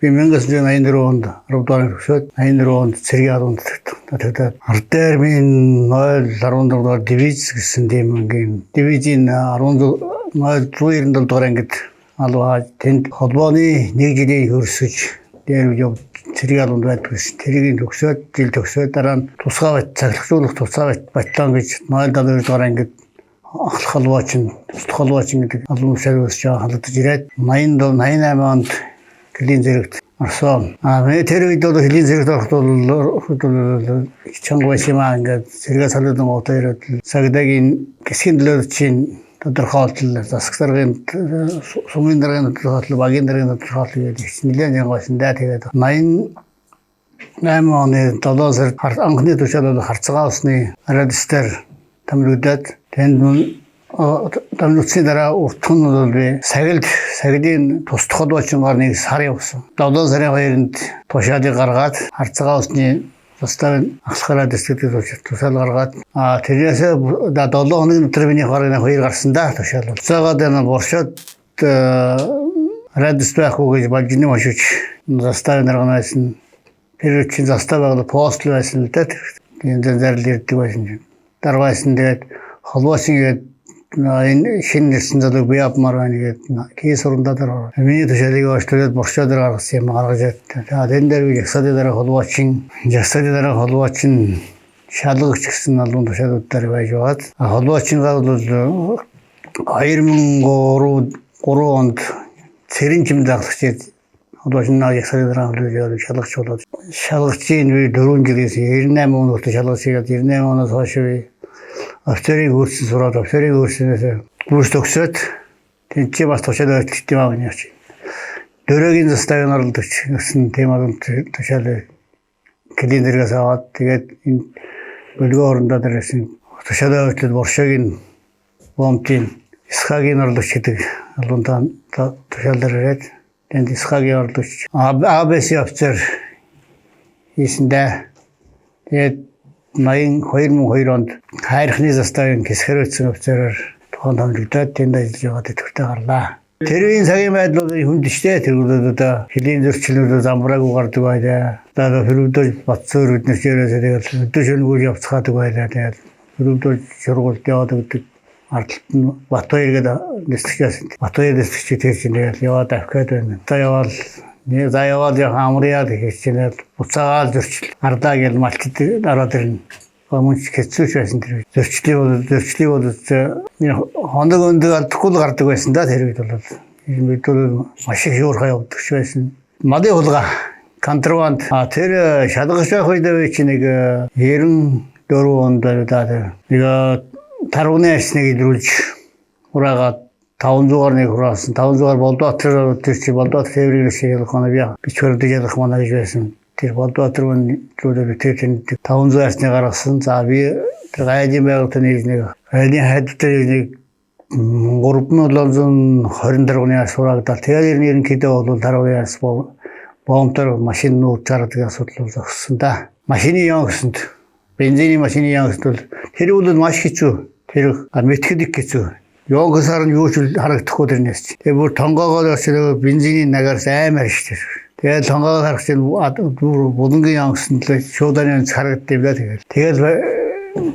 Би 1984 онд 10 дугаар төгсөөд 84 онд цэргийн аруунд тэгээд ард дээр минь 014 дугаар дивиз гэсэн тийм ингийн дивизийн 197 дугаар ангид алгаа тэнд холбооны 1 жилийн хөрсөж дээр яв цэргийн аруунд байдаг гэсэн. Тэрийг төгсөөд жил төгсөөд дараа нь тусгай цаглагчлуулах тусгай батлон гэж 072 дугаар ангид ахлах холбоочин гэдэг албан тушаалаас халдаж ирээд 88 онд Хөлийн зэрэгт орсон. Би тэр үед бол хөлийн зэрэгт ороход бол чанга байшмаа ингээд зэрэг салуудан утаа ирээд сагдагийн гисгийн төлөөлөл чинь тодорхойлол засагсаргийн сумын даргын тодорхойлол багийн даргын тодорхойлол гэдэг нэлээд янгасан даа тэгээд 88 оны 7 сард анхны тушаалал харцгаа усны радистер тамируудад тэнд Тамирчдын дараа уртхан бол би сагилын тусдах холбоочингаар нэг сар явсан. 7 сарын 2-нд тушаалыг гаргаад харцгаа усны заставын ахлахаараа дэсгэдэг тушаал гаргаад тэрнээс 7 хоногийн дотор миний харганы 2 гарсан да тушаал. Цаагаад боршоод радист байхгүй гэж бажны машууч заставын дарганаас тэр чинь застав байгаад пост байсан л да. Тэгээд зарлал ирдэг байсан. Даргаас нь тэгээд холбоочин гээд энэ шинэ нэрсэн залуу бие авмаар байна гэдэг кейс урандаа дараа. Миний тушаалыг өөрчлөөд боршоо дээр гаргасан юм гаргаж байгаа. Тэгээд энэ дээр жагсааны дараа холбоочин шалгагч гэсэн албан тушаалууд дээр байж байгаад холбоочингаа бол 2003 онд цэрэн чим даглагч холбоочин жагсааны дараа шалгагч болоод шалгагчийн би 4 жилээс 98 он хүртэл шалгагчиад 98 оноос хойш офицерыг өөрсөн сураад офицерыг өөрснөөс курс төгсөөд тэнцээ бас тушаал өөрчлөлт юм аа яач. Дөрөгийн заставын оролдогч гэсэн темад тушаал клинергээс аваад тэгээд энэ бөлгөө орондоо дээрсэн тушаал өөрчлөлт боршогийн бомтын Исхагийн оролдогч гэдэг албан тушаал дээрээд тэнд Исхагийн оролдогч АБС офицер хийсэндээ тэгээд 2002 онд хайрхны заставын хэсгэрүүлсэн офицераар тухайн томилогдоод тэнд ажиллаж байгаа төвтэй гарлаа. Тэрийн цагийн байдал хүндштэй тэргүүлээд хөлийн зөрчлөлүүд замбраагүй гардаг байлаа. Одоо хөрөвдөж Батцоор өднөрчээрээс тэгээд өдөр шөнөгүй явцгаадаг байлаа. Тэгээд хөрөвдөж сургуульд яваад өгдөг. Ардталт нь Батбаяр гэдэг дэслэгчээс Батбаяр дэслэгч тэр чинь яваад авхаад байна. За яваад амраад хийчихнээр буцаагаал зөрчил ардаа гэл малтд ороод ирнэ. Мөнч хэцүүч байсан тэр. Зөрчлийг бол хоног өндөг алдахгүй л гардаг байсан да тэр үед бол. Бид бол маш их юурхаа явдаг байсан. Мадын хулгай контрабанд тэр шалгагч байх үед чи нэг 94 онд да нэг тарууны арсныг илрүүлж ураагаад 500-аар нэг хураасан. 500-аар Болдбаатар тэр чи Болдбаатар тээврийн шийдэл хоног бич хөрдөж ялах манай гэж байсан. Тэр Болдбаатар руу тэр 500 арсны гаргасан. За би тэр гайдын байгууллагын нэг гайдын хайдтай нэг 3720 арс хураагдал. Тэгээд ерөнхийдөө бол тарууны арс бомтор машин нууц чардаг асуудал зогссон да. Машины яа гэсэнд бензиний машины яа гэсэнд тэр бол маш хэцүү. Тэр мэтгэдэг хэцүү. Yoogасаар нь юу ч харагдахгүй тэрнээс чи. Тэгээ бүр тонгоогоор очиж бензиний нагаарс аймаар шүү дээ. Тэгээд тонгоогоор харах чинь булангийн янгсан л шуудааны харагддаг юм да тэгээд. Тэгээд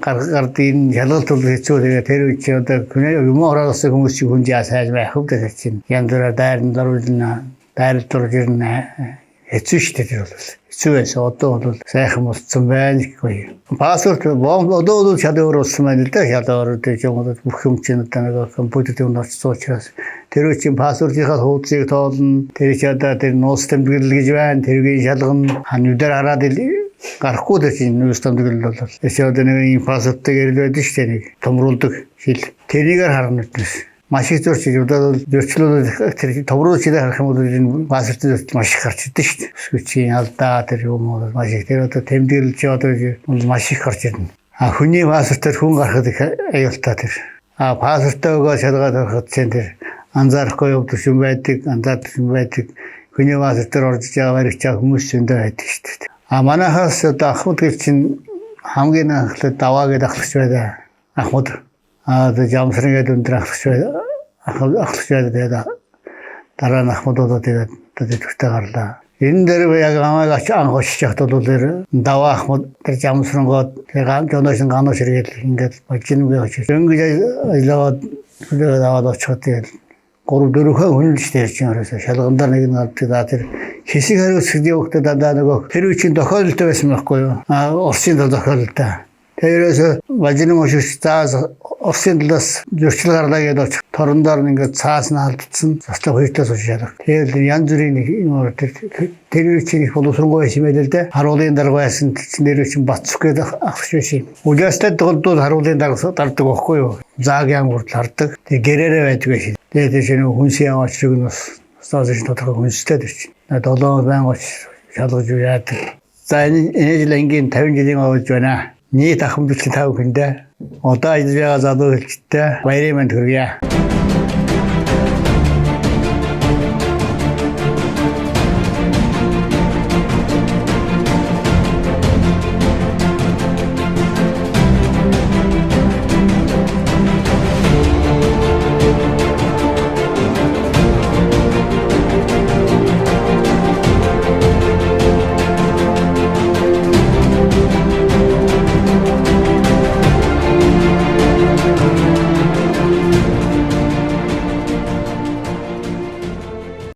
гардын ялгалт бол хэцүү тэгээд тэр үе чи одоо юм ороолсон хүмүүс чи хүн жаа сайж байх хөдөө чинь. Яндраа дайрн даруулна, дайрал дурж ирнэ. Хэцүү шүү дээ тэр бол. Хэцүү байсан. Одоо бол сайхан болсон байна гэхгүй. Паспорт одоо бол шалгуур болсон байна л да. Шалгуур дээр юм бүх юм чинь одоо нэг компьютерт унаач суучраас тэр үчийн паспортынхаа хуудсыг тоолно. Тэр чи одоо тэр нууц тэмдэглэл гэж байна. Тэргийн шалгана. Хануудаар хараад гарахгүй тэр чинь нүүс тэмдэглэл бол. Эсээ одоо нэг юм паспортыг ирэл байдаг шүү дээ нэг томруулдаг шил. Тэрийгээр харна гэсэн. Маш их зөрчил одоо зөрчлүүд тэр товруу чилээ харах юм бол энэ паспортын зөрчил маш их гарч ирдэ шүү дээ. Сүчийн алдаа тэр юм бол маш их тэр одоо тэмдэглэл чи одоо маш их гарч ирнэ. Хүний паспортоор хүн гарахад их аюултай тэр. Паспортоо шалгаад харахад чинь тэр анзаарахгүй явдаг юм байдаг, анзаардаг юм байдаг. Хүний паспортоор орж байгаа баригч хүмүүс зөндөө байдаг шүү дээ. Манайхаас одоо Ахмад гэр чинь хамгийн анхлаад даваагээд ахлагч байдаг. Ахмад тэгээд ямсрынгээд өндөр ахлагч байдаг. Тэгээд дараа нь Ахмадуудаа тэгээд төвтэй гарлаа. Энэ дээр яг амаагач анхочж явахад бол даваах тэр жамсрангууд тэр жоношин ганууш иргээл ингээд бажингүй очиж. Ингээд ажиллаад аваад очиход тэгэл 3-4 хүн л штэ ярьж байгаа шалгандаа нэг нь авдаг тэр хэсэг хариуц гэдэг өгтөд дандаа нөгөө тэр үеийн тохиолдолтой байсан байхгүй юу? Орсын тохиолдолтой. Тэрээс бажин ошиж цаас Орсын талаас зөрчил гарлаа гэдэг очих. Торондоор ингээд цаас нь алдсан. Цаслаа хоёртоос ушаалах. Тэгэл янз бүрийн юм тэр үеийн их боловсронгуй байсан байл л дээ. Харуулын дарга байсан тэр үеийн Бацүх гэдэг ахш байсан. Университет голдууд харуулын дарга дардаг байхгүй юу? Заагийн хүртэл хардаг. Тэг гэрээрээ байдаг байсан. Тэгээд тэр шинэ хүнсийн аваач шиг нь бас стазиш тодорхой хүнстэй дэрч. 7 байнг очиж шалгаж яадаг. За энэ жил ангийн 50 жилийн авч байна. Нийт ахмад 5 хүндээ одоо ажиллаж байгаа залуу хэлчтэй баярын мэнд хүргье.